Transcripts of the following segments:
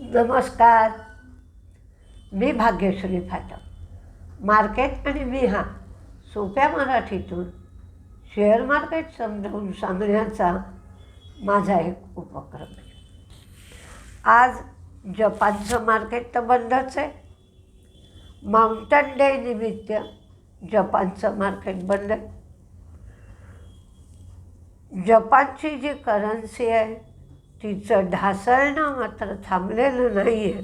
नमस्कार. मी भाग्यश्री फाटक. मार्केट आणि मी हा सोप्या मराठीतून शेअर मार्केट समजावून सांगण्याचा माझा एक उपक्रम आहे. आज जपानचं मार्केट तर बंदच आहे. माउंटन डे निमित्त जपानचं मार्केट बंद आहे. जपानची जी करन्सी आहे तिचं ढासळणं मात्र थांबलेलं नाही आहे.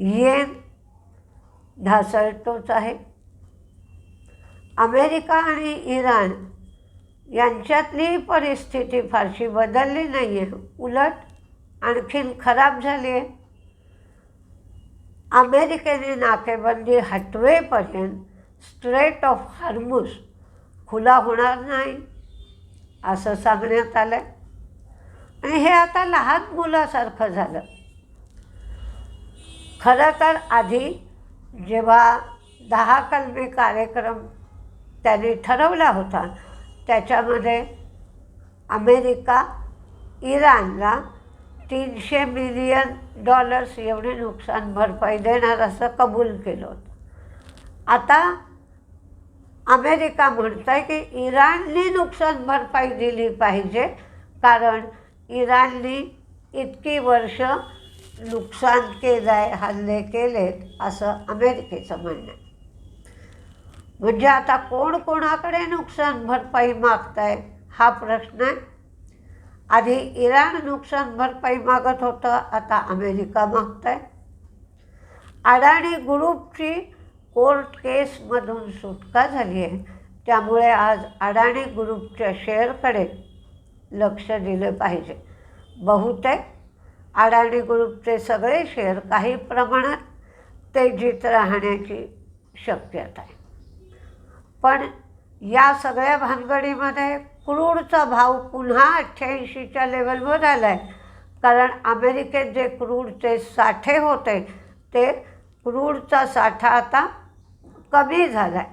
येन ढासळतोच आहे. अमेरिका आणि इराण यांच्यातली परिस्थिती फारशी बदलली नाही आहे, उलट आणखीन खराब झाली आहे. अमेरिकेने नाकेबंदी हटवेपर्यंत स्ट्रेट ऑफ हॉर्मुझ खुला होणार नाही असं सांगण्यात आलं आहे. आणि हे आता लहान मुलासारखं झालं. खरं तर आधी जेव्हा 10 कलमी कार्यक्रम त्यांनी ठरवला होता त्याच्यामध्ये अमेरिका इराणला $300 मिलियन एवढी नुकसान भरपाई देणार असं कबूल केलं होतं. आता अमेरिका म्हणत आहे की इराणने नुकसान भरपाई दिली पाहिजे, कारण इराणने इतकी वर्ष नुकसान केलं आहे, हल्ले केलेत असं अमेरिकेचं म्हणणं आहे. म्हणजे आता कोण कोणाकडे नुकसान भरपाई मागत आहे हा प्रश्न आहे. आधी इराण नुकसान भरपाई मागत होतं, आता अमेरिका मागत आहे. अडाणी ग्रुपची कोर्ट केसमधून सुटका झाली आहे, त्यामुळे आज अडाणी ग्रुपच्या शेअरकडे लक्ष दिलं पाहिजे. बहुतेक अडाणी ग्रुपचे सगळे शेअर काही प्रमाणात तेजीत राहण्याची शक्यता आहे. पण या सगळ्या भानगडीमध्ये क्रूडचा भाव पुन्हा 88च्या लेवलवर आला आहे, कारण अमेरिकेत जे क्रूडचे साठे होते ते क्रूडचा साठा आता कमी झाला आहे.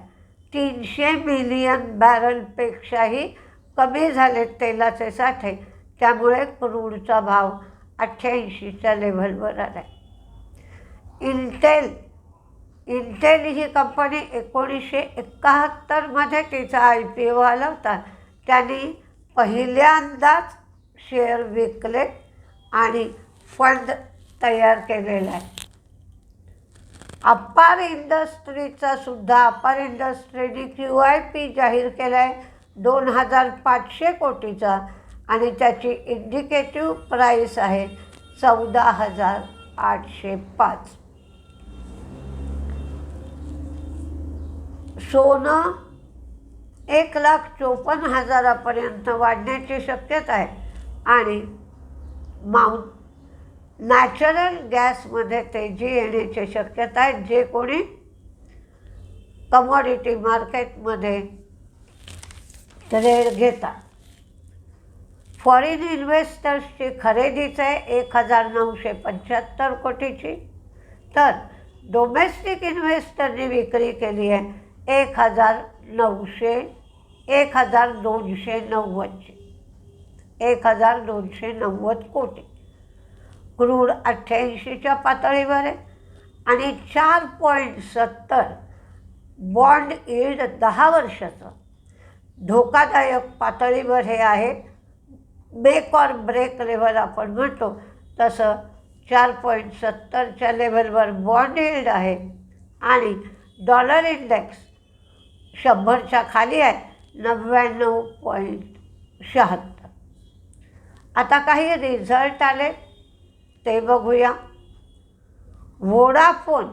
300 मिलियन बॅरलपेक्षाही कमी झाले तेलाचे साठे, त्यामुळे क्रूडचा भाव 88च्या लेव्हलवर आला आहे. इंटेल ही कंपनी 1971मध्ये तिचा IPO आला होता. त्यांनी पहिल्यांदाच शेअर विकले आणि फंड तयार केलेला आहे. अपार इंडस्ट्रीने QIP जाहीर केला आहे 2,500 कोटीचा आणि त्याची इंडिकेटिव्ह प्राईस आहे 14,805. सोनं 1,54,000पर्यंत वाढण्याची शक्यता आहे आणि नॅचरल गॅसमध्ये तेजी येण्याची शक्यता आहे. जे कोणी कमॉडिटी मार्केटमध्ये ट्रेड घेतात. फॉरेन इन्व्हेस्टर्सची खरेदीच आहे 1,975 कोटीची, तर डोमेस्टिक इन्व्हेस्टरने विक्री केली आहे 1,290 कोटी. क्रूड 88च्या पातळीवर आहे आणि 4.70 बॉन्ड यील्ड 10 वर्षाचं धोकादायक पातळीवर हे आहे. मेक ऑर ब्रेक लेवल आपण म्हणतो तसं 4.70च्या लेवलवर बॉन्ड यील्ड आहे आणि डॉलर इंडेक्स 100च्या खाली आहे 99.76. आता काही रिझल्ट आले ते बघूया. वोडाफोन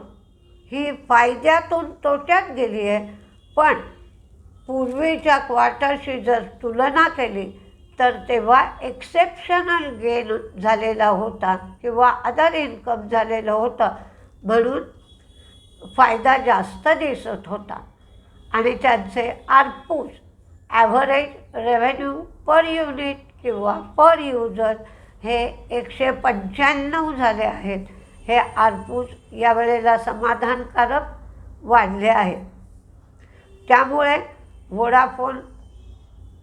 ही फायद्यातून तोट्यात गेली आहे, पण पूर्वीच्या क्वार्टरशी जर तुलना केली तर तेव्हा एक्सेप्शनल गेन झालेला होता किंवा अदर इन्कम झालेलं होतं, म्हणून फायदा जास्त दिसत होता. आणि त्यांचे आरपूज ॲव्हरेज रेव्हेन्यू पर युनिट किंवा पर युजर हे 195 झाले आहेत. हे आरपूज यावेळेला समाधानकारक वाढले आहेत. त्यामुळे वोडाफोन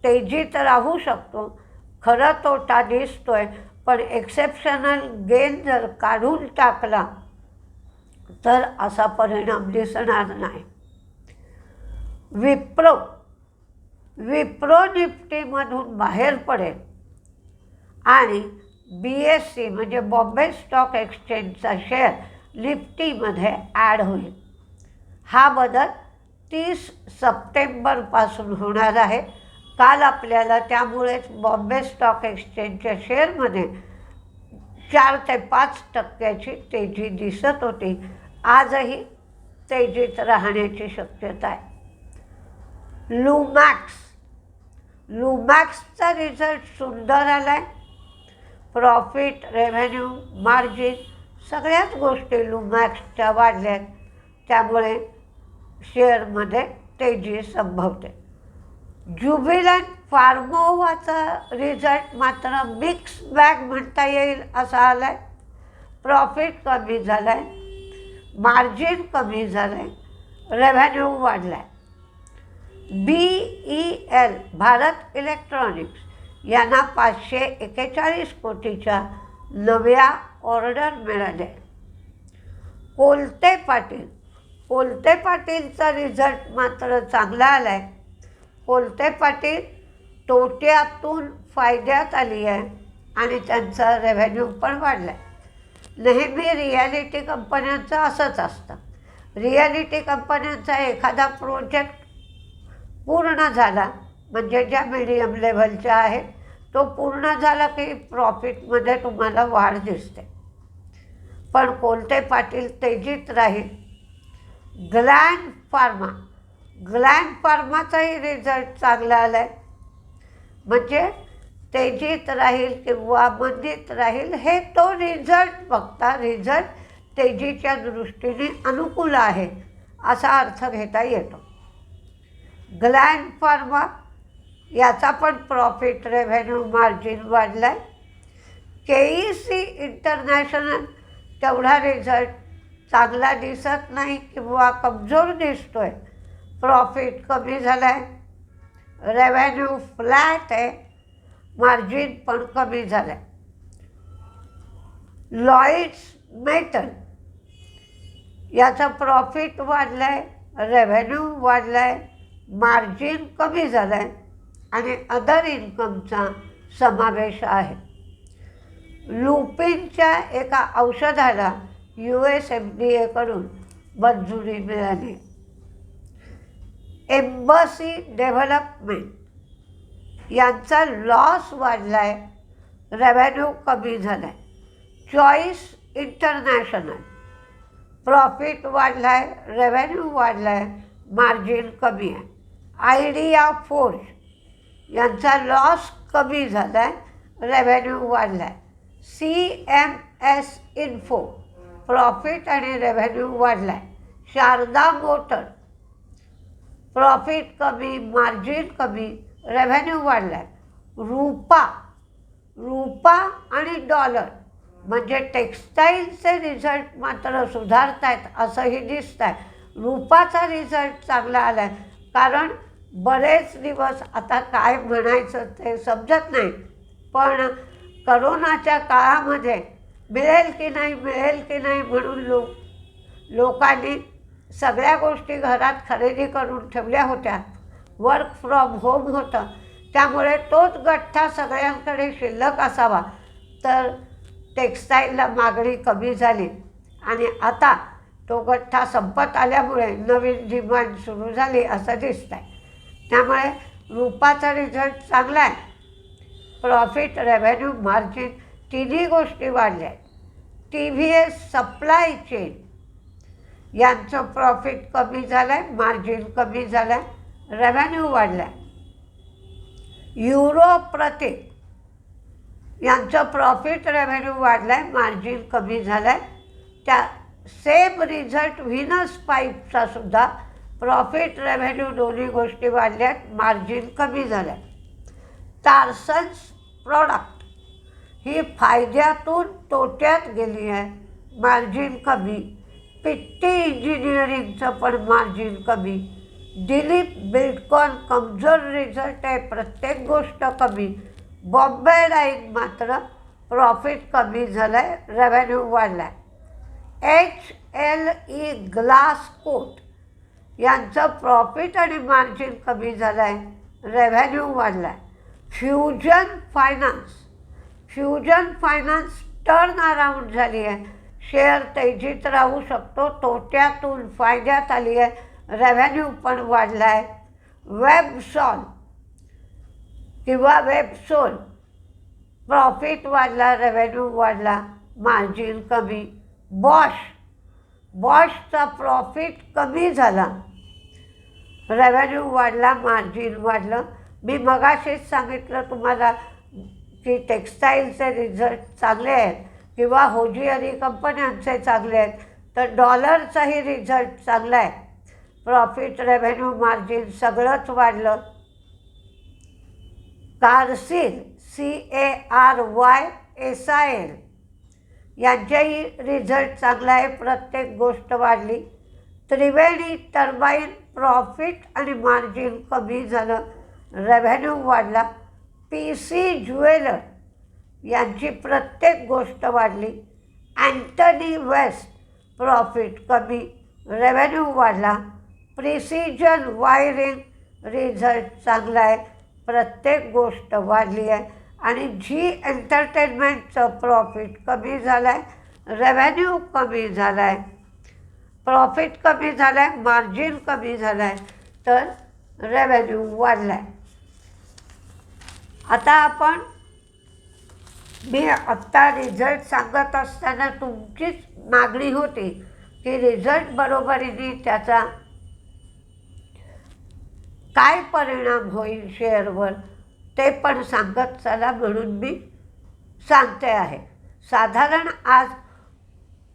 तेजीत राहू शकतो. खरं तोटा दिसतोय, पण एक्सेप्शनल गेन जर काढून टाकला तर असा परिणाम दिसणार नाही. विप्रो निफ्टीमधून बाहेर पडेल आणि BSE म्हणजे बॉम्बे स्टॉक एक्सचेंजचा शेअर निफ्टीमध्ये ॲड होईल. हा बदल 30 सप्टेंबरपासून होणार आहे. काल आपल्याला त्यामुळेच बॉम्बे स्टॉक एक्सचेंजच्या शेअरमध्ये 4 ते 5% तेजी दिसत होती. आजही तेजीत राहण्याची शक्यता आहे. लुमॅक्सचा रिझल्ट सुंदर आला आहे. प्रॉफिट, रेव्हेन्यू, मार्जिन सगळ्याच गोष्टी लुमॅक्सच्या वाढल्यात. त्यामुळे शेअरमध्ये तेजी संभवते. ज्युबिलंट फार्मोवाचा रिझल्ट मात्र मिक्स बॅग म्हणता येईल असा आला आहे. प्रॉफिट कमी झाला आहे, मार्जिन कमी झालं आहे, रेव्हेन्यू वाढला आहे. BEL भारत इलेक्ट्रॉनिक्स यांना 541 कोटीच्या नव्या ऑर्डर मिळाल्या. कोलते पाटीलचा रिझल्ट मात्र चांगला आला आहे. कोलते पाटील तोट्यातून फायद्यात आली आहे आणि त्यांचा रेव्हेन्यू पण वाढला आहे. नेहमी रिॲलिटी कंपन्यांचं असंच असतं. रिॲलिटी कंपन्यांचा एखादा प्रोजेक्ट पूर्ण झाला म्हणजे ज्या मीडियम लेव्हलच्या आहेत तो पूर्ण झाला की प्रॉफिटमध्ये तुम्हाला वाढ दिसते. पण कोलते पाटील तेजीत राहील. ग्लँड फार्माचाही रिझल्ट चांगला आला आहे. म्हणजे तेजीत राहील किंवा मंदीत राहील हे तो रिझल्ट बघता रिझल्ट तेजीच्या दृष्टीने अनुकूल आहे असा अर्थ घेता येतो. ग्लँड फार्मा याचा पण प्रॉफिट, रेव्हेन्यू, मार्जिन वाढला आहे. KEC इंटरनॅशनल तेवढा रिझल्ट चांगला दिसत नाही किंवा कमजोर दिसतो आहे. प्रॉफिट कमी झाला आहे, रेव्हेन्यू फ्लॅट आहे, मार्जिन पण कमी झालं आहे. लॉइड्स मेटल याचा प्रॉफिट वाढला आहे, रेव्हेन्यू वाढला आहे, मार्जिन कमी झालं आहे आणि अदर इन्कमचा समावेश आहे. लुपिनच्या एका औषधाला US FDA मंजुरी मिळाली. एम्बसी डेव्हलपमेंट यांचा लॉस वाढला आहे, रेव्हेन्यू कमी झाला आहे. चॉईस इंटरनॅशनल प्रॉफिट वाढला आहे, रेव्हेन्यू वाढला आहे, मार्जिन कमी आहे. आयडिया फोर्ज यांचा लॉस कमी झाला आहे, रेव्हेन्यू वाढला आहे. CMS इन्फो प्रॉफिट आणि रेव्हेन्यू वाढला आहे. शारदा मोटर प्रॉफिट कमी, मार्जिन कमी, रेव्हेन्यू वाढला आहे. रुपा आणि डॉलर म्हणजे टेक्स्टाईलचे रिझल्ट मात्र सुधारत आहेत असंही दिसत आहे. रुपाचा रिझल्ट चांगला आला आहे कारण बरेच दिवस आता काय म्हणायचं ते समजत नाही. पण करोनाच्या काळामध्ये मिळेल की नाही म्हणून लोकांनी सगळ्या गोष्टी घरात खरेदी करून ठेवल्या होत्या. वर्क फ्रॉम होम होतं त्यामुळे तोच गठ्ठा सगळ्यांकडे शिल्लक असावा. तर टेक्स्टाईलला मागणी कमी झाली आणि आता तो गठ्ठा संपत आल्यामुळे नवीन डिमांड सुरू झाली असं दिसत आहे. त्यामुळे रुपाचा रिझल्ट चांगला आहे. प्रॉफिट, रेव्हेन्यू, मार्जिन तिन्ही गोष्टी वाढल्या आहेत. TVS सप्लाय चेन यांचं प्रॉफिट कमी झालं आहे, मार्जिन कमी झालं आहे, रेव्हेन्यू वाढला आहे. युरो प्रतीक यांचं प्रॉफिट, रेव्हेन्यू वाढला आहे, मार्जिन कमी झालं आहे. त्या सेम रिझल्ट व्हीनस पाईपचा सुद्धा प्रॉफिट, रेव्हेन्यू दोन्ही गोष्टी वाढल्यात, मार्जिन कमी झालं आहे. टार्सन्स प्रॉडक्ट ही फायद्यातून तोट्यात गेली आहे, मार्जिन कमी. पिट्टी इंजिनिअरिंगचं पण मार्जिन कमी. दिलीप बिल्डकॉन कमजोर रिझल्ट आहे, प्रत्येक गोष्ट कमी. बॉम्बे डाईंग मात्र प्रॉफिट कमी झालं आहे, रेव्हेन्यू वाढला आहे. HLE ग्लासकोट यांचं प्रॉफिट आणि मार्जिन कमी झालं आहे, रेव्हेन्यू वाढला आहे. फ्युजन फायनान्स टर्न अराउंड झाली आहे, शेअर तेजीत राहू शकतो, तोट्यातून फायद्यात आली आहे, रेव्हेन्यू पण वाढला आहे. वेबसोल प्रॉफिट वाढला, रेव्हेन्यू वाढला, मार्जिन कमी. बॉशचा प्रॉफिट कमी झाला, रेव्हेन्यू वाढला, मार्जिन वाढलं. मी मगाशीच सांगितलं तुम्हाला की टेक्स्टाईलचे रिझल्ट चांगले आहेत किंवा होजिअरी कंपन्यांचे चांगले आहेत, तर डॉलरचाही रिझल्ट चांगला आहे. प्रॉफिट, रेव्हेन्यू, मार्जिन सगळंच वाढलं. कार्सिल CARYSIL यांचेही रिझल्ट चांगला आहे, प्रत्येक गोष्ट वाढली. त्रिवेणी टर्बाईन प्रॉफिट आणि मार्जिन कमी झालं, रेव्हेन्यू वाढला. PC ज्वेलर यांची प्रत्येक गोष्ट वाढली. अँटनी वेस्ट प्रॉफिट कमी, रेव्हेन्यू वाढला. प्रिसिजन वायरिंग रिझल्ट चांगला आहे, प्रत्येक गोष्ट वाढली आहे. आणि झी एंटरटेनमेंटचं प्रॉफिट कमी झालं आहे, रेव्हेन्यू कमी झाला आहे. प्रॉफिट कमी झालं आहे, मार्जिन कमी झालं आहे, तर रेव्हेन्यू वाढला आहे. आता मी आत्ता रिझल्ट सांगत असताना तुमचीच मागणी होती की रिझल्ट बरोबरीने त्याचा काय परिणाम होईल शेअरवर ते पण सांगत चला, म्हणून मी सांगते आहे. साधारण आज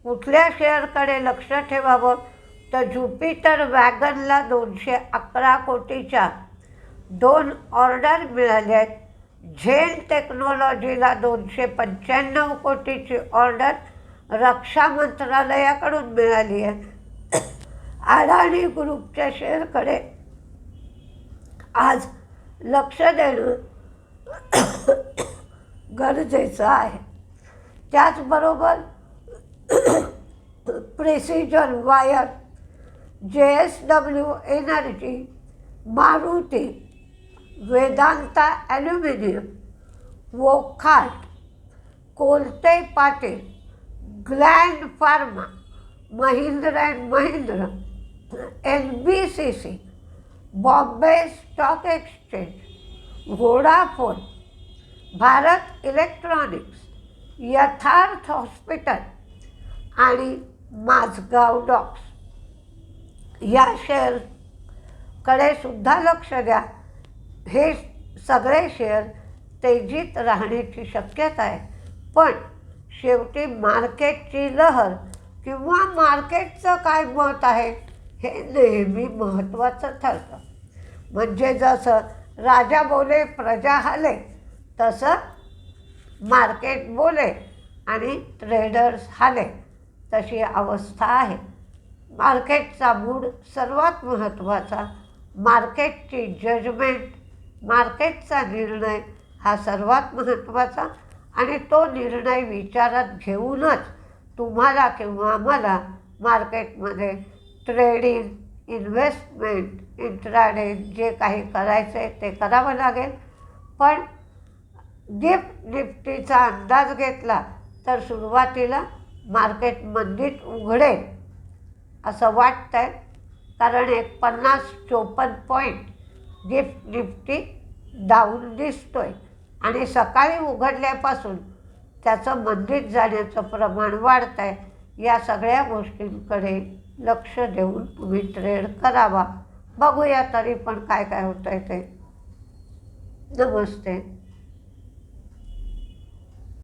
कुठल्या शेअरकडे लक्ष ठेवावं, तर ज्युपिटर वॅगनला 211 कोटीच्या 2 ऑर्डर मिळाल्या आहेत. झेन टेक्नॉलॉजीला 295 कोटीची ऑर्डर रक्षा मंत्रालयाकडून मिळाली आहे. अडाणी ग्रुपच्या शेअरकडे आज लक्ष देणं गरजेचं आहे. त्याचबरोबर precision wire, JSW energy, Maruti, Vedanta aluminium, Wockhardt, Kolte Patil, gland pharma, Mahindra and Mahindra, NBCC, Bombay stock exchange, Vodafone, Bharat electronics, Yatharth hospital आणि माझगाव डॉक्स या शेअरकडे सुद्धा लक्ष द्या. हे सगळे शेअर तेजीत राहण्याची शक्यता आहे, पण शेवटी मार्केटची लहर किंवा मार्केटचं काय मत आहे हे नेहमी महत्त्वाचं ठरतं. म्हणजे जसं राजा बोले प्रजा हाले, तसं मार्केट बोले आणि ट्रेडर्स हाले, तशी अवस्था आहे. मार्केटचा मूड सर्वात महत्त्वाचा, मार्केटची जजमेंट, मार्केटचा निर्णय हा सर्वात महत्त्वाचा, आणि तो निर्णय विचारात घेऊनच तुम्हाला किंवा आम्हाला मार्केटमध्ये ट्रेडिंग, इन्व्हेस्टमेंट, इंट्राडे जे काही करायचं आहे ते करावं लागेल. पण निफ्टीचा अंदाज घेतला तर सुरुवातीला मार्केट मंदीत उघडेल असं वाटतं आहे, कारण 50-54 पॉईंट निफ्टी डाऊन दिसतो आहे आणि सकाळी उघडल्यापासून त्याचं मंदीत जाण्याचं प्रमाण वाढतं आहे. या सगळ्या गोष्टींकडे लक्ष देऊन तुम्ही ट्रेड करावा. बघूया तरी पण काय काय होतं आहे ते. नमस्ते.